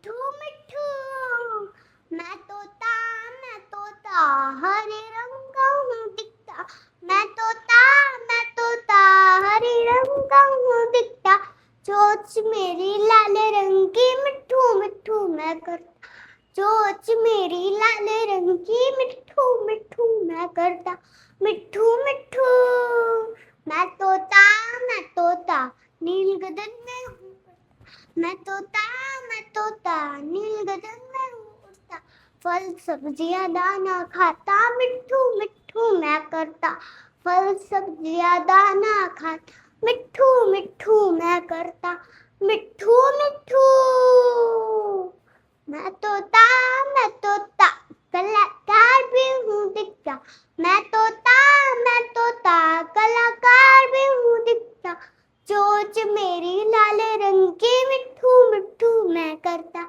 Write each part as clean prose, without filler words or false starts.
मिठू मिठू मैं तोता हरे रंग का हूँ दिखता। मैं तोता हरे रंग का हूँ दिखता। चोंच मेरी लाल रंग की मिठू मिठू मैं करता। चोंच मेरी लाल रंग की मिठू मिठू मैं करता। मिठू मिठू मैं तोता नील गगन में हूँ। मैं तोता नील गगन में हूँ उड़ता। फल सब्जियां दाना खाता मिठू मिठू मैं करता। फल सब्जियां दाना खाता मिठू मिठू मैं करता। मिठू मिठू मैं तोता कलाकार भी हूँ दिखता। मैं तोता कलाकार भी हूँ दिखता। चोंच मेरी लाल रंग की मिठू मिठू मैं करता।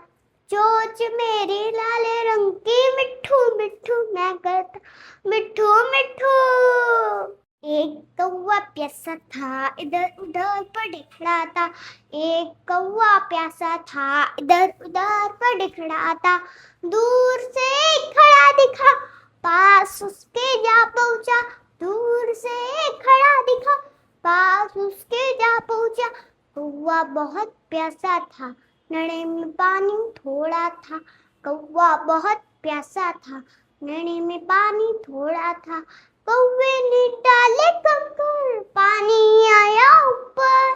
चोंच मेरी लाल रंग की मिठू मिठू मैं करता। मिठू मिठू एक कौवा प्यासा था इधर उधर पड़खड़ाता। एक कौवा प्यासा था इधर उधर पड़खड़ाता। दूर से खड़ा दिखा पास उसके जा पहुंचा। दूर से खड़ा दिखा पास उसके जा पहुंचा। कौवा बहुत प्यासा था नैने में पानी थोड़ा था। कौवा बहुत प्यासा था नैने में पानी थोड़ा था। कौवे ने डाले कंकर पानी आया ऊपर।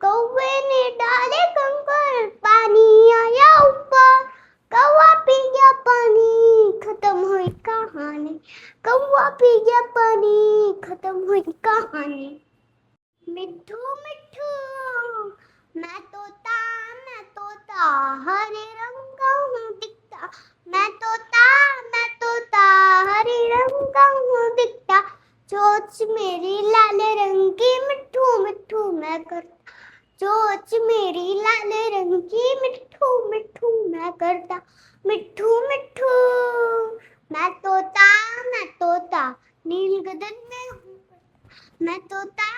कौवे ने डाले कंकर पानी आया ऊपर। कौवा पी गया पानी खत्म हुई कहानी। कौवा पी गया पानी खत्म हुई कहानी। मिठू मिठू मैं तोता हरे रंग का हूँ दिखता। मैं तोता हरे रंग का हूँ दिखता। चोंच मेरी लाल रंग की मिठू मिठू मैं करता। चोंच मेरी लाल रंग की मिठू मिठू मैं करता। मिठू मिठू मैं तोता नील गगन में हूँ। मैं तोता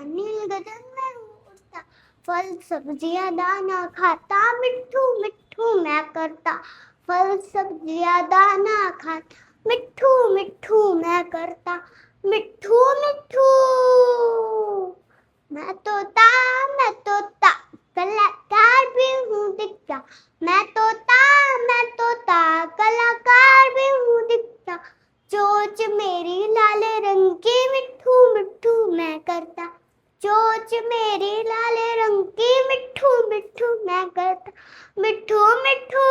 नील गगन में उड़ता। फल सब्जियां दाना खाता मिठू मिठू मैं करता। फल सब्जियां दाना खाता मिठू मिठू मैं करता। मिठू मिठू मैं तोता कलाकार भी हूँ दिखता। मैं तोता कलाकार भी हूँ दिखता। चोंच मेरी लाल रंग की मिठू मिठू मैं करता। चोंच मेरी लाल रंग की मिठू मिठू मैं करता। मिठू मिठू